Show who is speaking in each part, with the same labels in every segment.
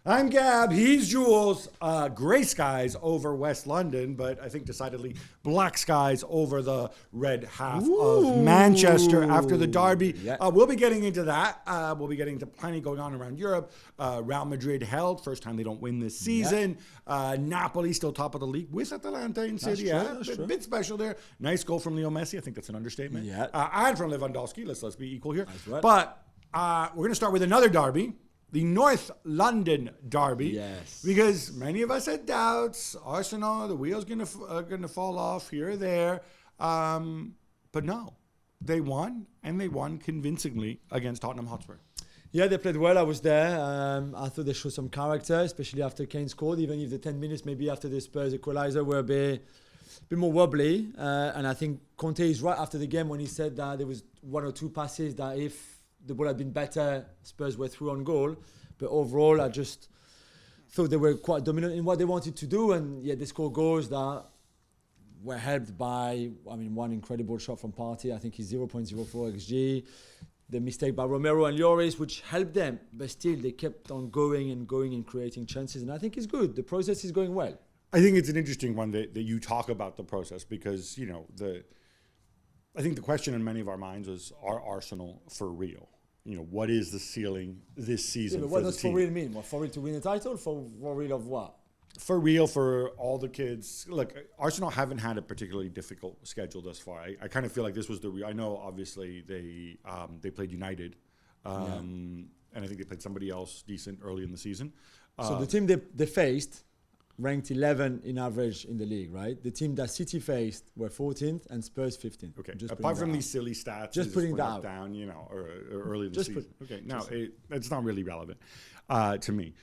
Speaker 1: I'm Gab, he's Jules. Grey skies over West London, but I think decidedly black skies over the red half of Manchester after the derby.
Speaker 2: Yeah.
Speaker 1: We'll be getting into that. We'll be getting into plenty going on around Europe. Real Madrid held, first time they don't win this season. Napoli still top of the league with Atalanta in Serie A. A bit special there. Nice goal from Leo Messi. I think that's an understatement.
Speaker 2: Yeah.
Speaker 1: And from Lewandowski. Let's be equal here.
Speaker 2: That's right.
Speaker 1: But we're going to start with another derby. The North London derby,
Speaker 2: yes,
Speaker 1: because many of us had doubts. Arsenal, the wheels gonna fall off here or there, but no, they won, and they won convincingly against Tottenham Hotspur.
Speaker 2: Yeah, they played well. I was there. I thought they showed some character, especially after Kane scored. Even if the 10 minutes maybe after the Spurs equalizer were a bit more wobbly, and I think Conte is right after the game when he said that there was one or two passes that if the ball had been better, Spurs were through on goal. But overall, I just thought they were quite dominant in what they wanted to do. And yeah, they scored goals that were helped by, one incredible shot from Partey. I think he's 0.04 XG. The mistake by Romero and Lloris, which helped them. But still, they kept on going and creating chances. And I think it's good. The process is going well.
Speaker 1: I think it's an interesting one that you talk about the process because, I think the question in many of our minds was, are Arsenal for real? What is the ceiling this season for the team?
Speaker 2: What does for real mean? For real to win the title? For real of what?
Speaker 1: For real for all the kids. Look, Arsenal haven't had a particularly difficult schedule thus far. I kind of feel like this was the real. I know, obviously, they played United. And I think they played somebody else decent early in the season.
Speaker 2: So the team they faced ranked 11 in average in the league, right? The team that City faced were 14th and Spurs 15th.
Speaker 1: Okay. Apart from these silly stats,
Speaker 2: just putting that
Speaker 1: down, or early in the season. It's not really relevant to me.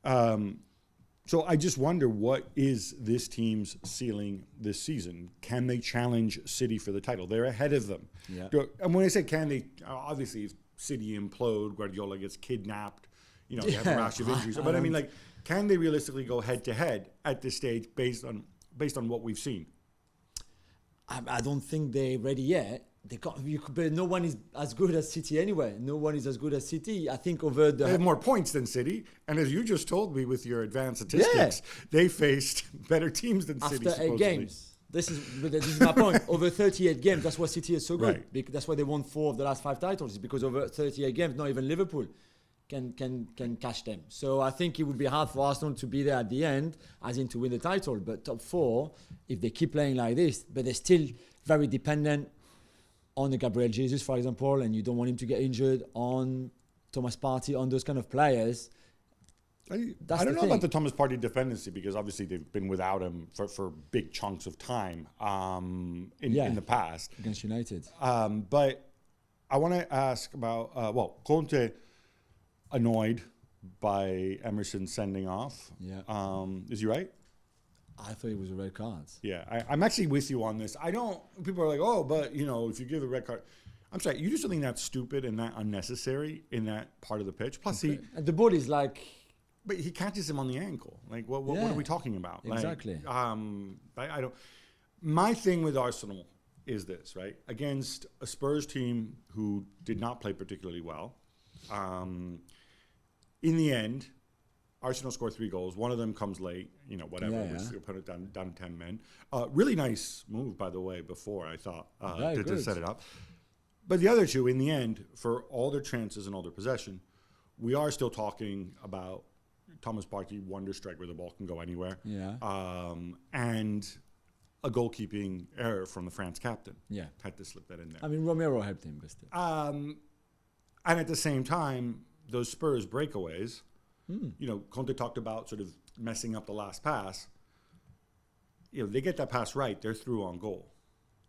Speaker 1: So I just wonder, what is this team's ceiling this season? Can they challenge City for the title? They're ahead of them.
Speaker 2: Yeah.
Speaker 1: And when I say can they, obviously if City implode, Guardiola gets kidnapped, they have a rash of injuries. But I mean, can they realistically go head to head at this stage based on what we've seen?
Speaker 2: I don't think they're ready yet. But no one is as good as City anyway. No one is as good as City. I think
Speaker 1: they have more points than City, and as you just told me with your advanced statistics, they faced better teams than City.
Speaker 2: After 8 games, this is my point. Over 38 games, that's why City is so good.
Speaker 1: Right.
Speaker 2: That's why they won 4 of the last 5 titles. It's because over 38 games, not even Liverpool can catch them. So I think it would be hard for Arsenal to be there at the end, as in to win the title. But top 4, if they keep playing like this, but they're still very dependent on the Gabriel Jesus, for example, and you don't want him to get injured, on Thomas Partey, on those kind of players.
Speaker 1: I don't know about the Thomas Partey dependency, because obviously they've been without him for big chunks of time in the past.
Speaker 2: Against United.
Speaker 1: But I want to ask about, Conte annoyed by Emerson sending off.
Speaker 2: Yeah.
Speaker 1: Is he right?
Speaker 2: I thought it was a red card.
Speaker 1: Yeah, I'm actually with you on this. People are like, but if you give a red card, I'm sorry, you do something that's stupid and that unnecessary in that part of the pitch. Plus,
Speaker 2: and the ball is like,
Speaker 1: but he catches him on the ankle. Like, what are we talking about?
Speaker 2: Exactly.
Speaker 1: I don't. My thing with Arsenal is this, right? Against a Spurs team who did not play particularly well. In the end, Arsenal scored 3 goals. One of them comes late, whatever. We put it down 10 men. Really nice move, by the way, before, I thought, to set it up. But the other 2, in the end, for all their chances and all their possession, we are still talking about Thomas Partey, wonder strike where the ball can go anywhere.
Speaker 2: Yeah.
Speaker 1: And a goalkeeping error from the France captain.
Speaker 2: Yeah.
Speaker 1: Had to slip that in there.
Speaker 2: Romero helped him, but still.
Speaker 1: And at the same time, those Spurs breakaways, Conte talked about sort of messing up the last pass. They get that pass right, they're through on goal.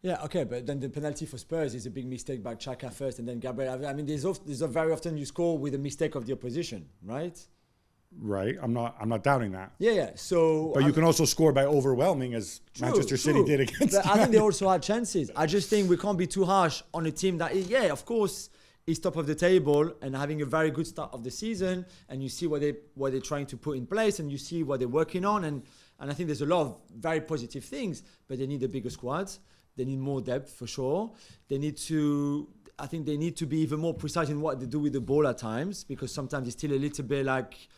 Speaker 2: Yeah, okay, but then the penalty for Spurs is a big mistake by Xhaka first, and then Gabriel. There's very often you score with a mistake of the opposition, right?
Speaker 1: Right, I'm not doubting that.
Speaker 2: Yeah. So,
Speaker 1: but you can also score by overwhelming, as Manchester City did against.
Speaker 2: But I think they also had chances. I just think we can't be too harsh on a team that, of course, is top of the table and having a very good start of the season, and you see what they're trying to put in place, and you see what they're working on, and I think there's a lot of very positive things, but they need a bigger squad. They need more depth for sure. I think they need to be even more precise in what they do with the ball at times, because sometimes it's still a little bit like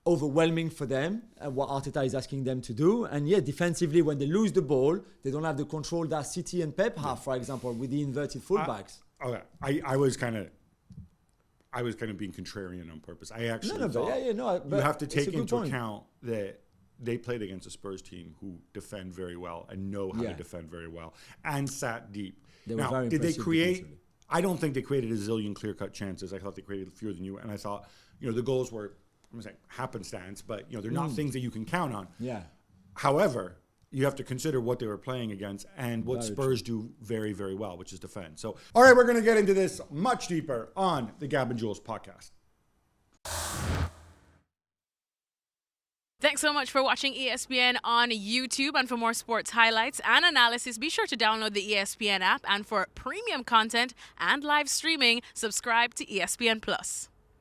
Speaker 2: overwhelming for them, what Arteta is asking them to do. And yeah, defensively, when they lose the ball, they don't have the control that City and Pep have, for example, with the inverted fullbacks.
Speaker 1: Okay, I was kind of being contrarian on purpose. I actually thought you have to take into account that they played against a Spurs team who defend very well and know how to defend very well and sat deep. Now, did they create? I don't think they created a zillion clear-cut chances. I thought they created fewer than you. And I thought, the goals were, I'm saying happenstance, but they're not things that you can count on.
Speaker 2: Yeah.
Speaker 1: However, you have to consider what they were playing against and what Spurs do very, very well, which is defend. So, all right, we're going to get into this much deeper on the Gab and Juls podcast.
Speaker 3: Thanks so much for watching ESPN on YouTube. And for more sports highlights and analysis, be sure to download the ESPN app. And for premium content and live streaming, subscribe to ESPN Plus.